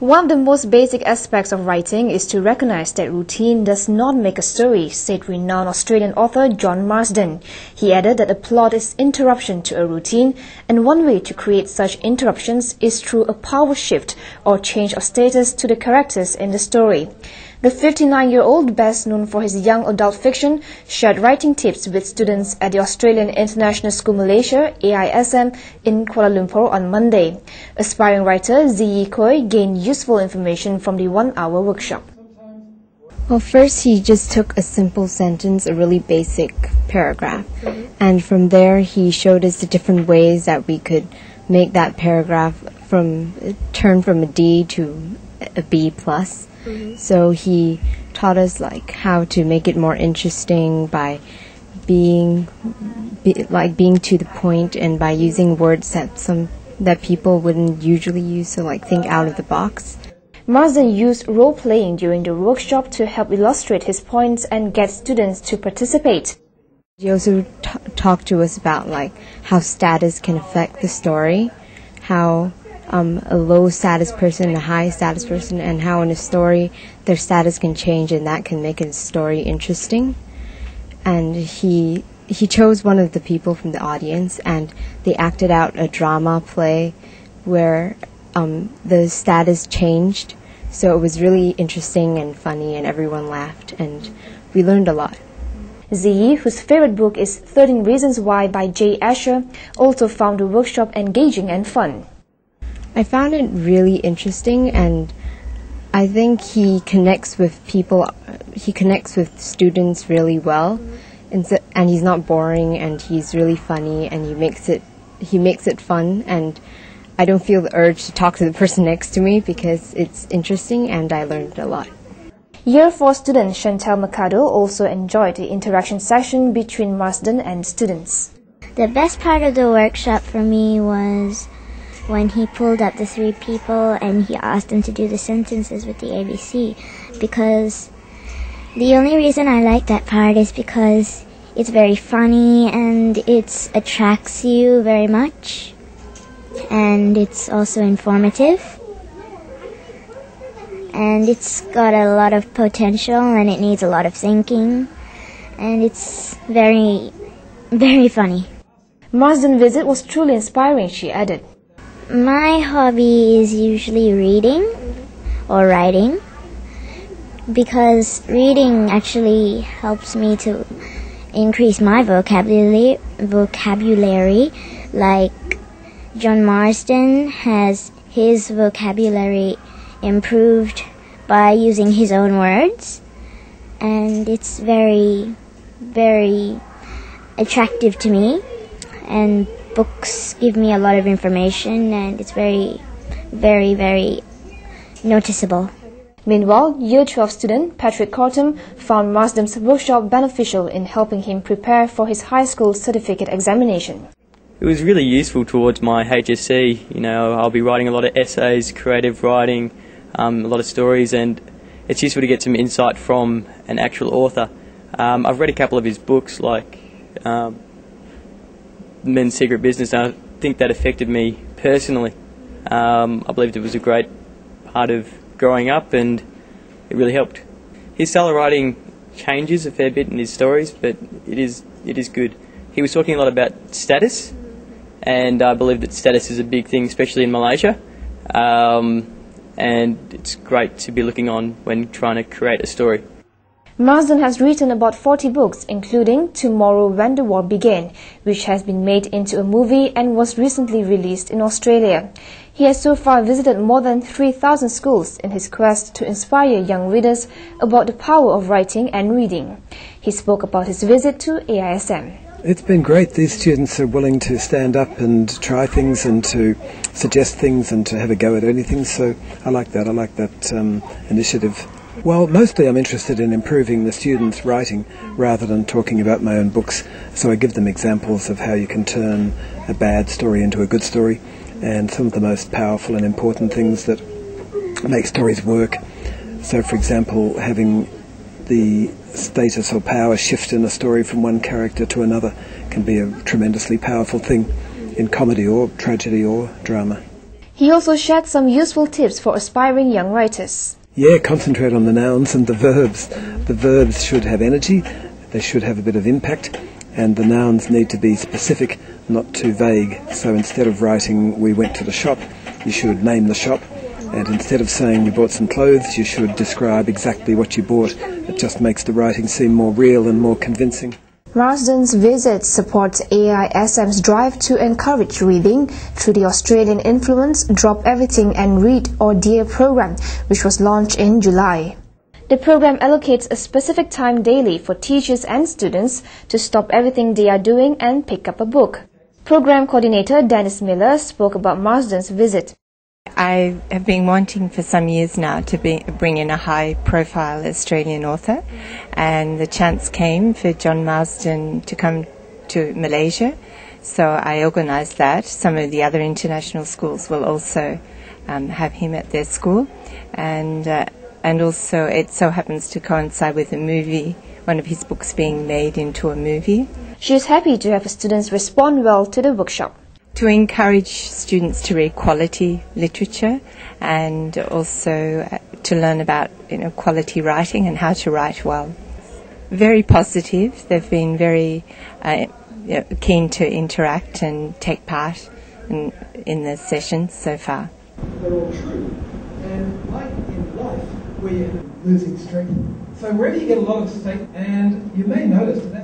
One of the most basic aspects of writing is to recognize that routine does not make a story, said renowned Australian author John Marsden. He added that a plot is interruption to a routine, and one way to create such interruptions is through a power shift or change of status to the characters in the story. The 59-year-old, best known for his young adult fiction, shared writing tips with students at the Australian International School Malaysia (AISM) in Kuala Lumpur on Monday. Aspiring writer Ziyi Koi gained useful information from the one-hour workshop. Well, first he just took a simple sentence, a really basic paragraph, and from there he showed us the different ways that we could make that paragraph turn from a D to a B plus. So he taught us how to make it more interesting by being to the point and by using words that people wouldn't usually use, so think out of the box. Marsden used role-playing during the workshop to help illustrate his points and get students to participate. He also talked to us about how status can affect the story, how a low status person and a high status person, and how in a story their status can change and that can make a story interesting. And he chose one of the people from the audience and they acted out a drama play where the status changed, so it was really interesting and funny and everyone laughed and we learned a lot. Ziyi, whose favorite book is 13 Reasons Why by J. Asher, also found the workshop engaging and fun. I found it really interesting, and I think he connects with students really well, and he's not boring, and he's really funny, and he makes it fun, and I don't feel the urge to talk to the person next to me because it's interesting and I learned a lot. Year 4 student Chantal Mercado also enjoyed the interaction session between Marsden and students. The best part of the workshop for me was when he pulled up the 3 people and he asked them to do the sentences with the ABC, because the only reason I like that part is because it's very funny and it attracts you very much, and it's also informative, and it's got a lot of potential and it needs a lot of thinking, and it's very, very funny. Marsden's visit was truly inspiring, she added. My hobby is usually reading or writing, because reading actually helps me to increase my vocabulary. Like John Marsden has his vocabulary improved by using his own words, and it's very, very attractive to me, and books give me a lot of information, and it's very, very, very noticeable. Meanwhile, Year 12 student Patrick Cortum found Marsden's workshop beneficial in helping him prepare for his high school certificate examination. It was really useful towards my HSC. I'll be writing a lot of essays, creative writing, a lot of stories, and it's useful to get some insight from an actual author. I've read a couple of his books, like Men's Secret Business, and I think that affected me personally. I believed it was a great part of growing up and it really helped. His style of writing changes a fair bit in his stories, but it is good. He was talking a lot about status, and I believe that status is a big thing, especially in Malaysia, and it's great to be looking on when trying to create a story. Marsden has written about 40 books, including Tomorrow When the War Began, which has been made into a movie and was recently released in Australia. He has so far visited more than 3,000 schools in his quest to inspire young readers about the power of writing and reading. He spoke about his visit to AISM. It's been great. These students are willing to stand up and try things and to suggest things and to have a go at anything, so I like that. I like that initiative. Well, mostly I'm interested in improving the students' writing rather than talking about my own books, so I give them examples of how you can turn a bad story into a good story, and some of the most powerful and important things that make stories work. So, for example, having the status or power shift in a story from one character to another can be a tremendously powerful thing in comedy or tragedy or drama. He also shared some useful tips for aspiring young writers. Yeah, concentrate on the nouns and the verbs. The verbs should have energy, they should have a bit of impact, and the nouns need to be specific, not too vague. So instead of writing, we went to the shop, you should name the shop. And instead of saying you bought some clothes, you should describe exactly what you bought. It just makes the writing seem more real and more convincing. Marsden's visit supports AISM's drive to encourage reading through the Australian Influence Drop Everything and Read or DEAR program, which was launched in July. The program allocates a specific time daily for teachers and students to stop everything they are doing and pick up a book. Program coordinator Dennis Miller spoke about Marsden's visit. I have been wanting for some years now to bring in a high-profile Australian author, and the chance came for John Marsden to come to Malaysia, so I organised that. Some of the other international schools will also have him at their school, and also it so happens to coincide with a movie, one of his books being made into a movie. She is happy to have students respond well to the workshop. To encourage students to read quality literature and also to learn about quality writing and how to write well. Very positive. They've been very keen to interact and take part in the sessions so far. They're all true. And like in life, we're losing strength. So wherever you get a lot of state, and you may notice that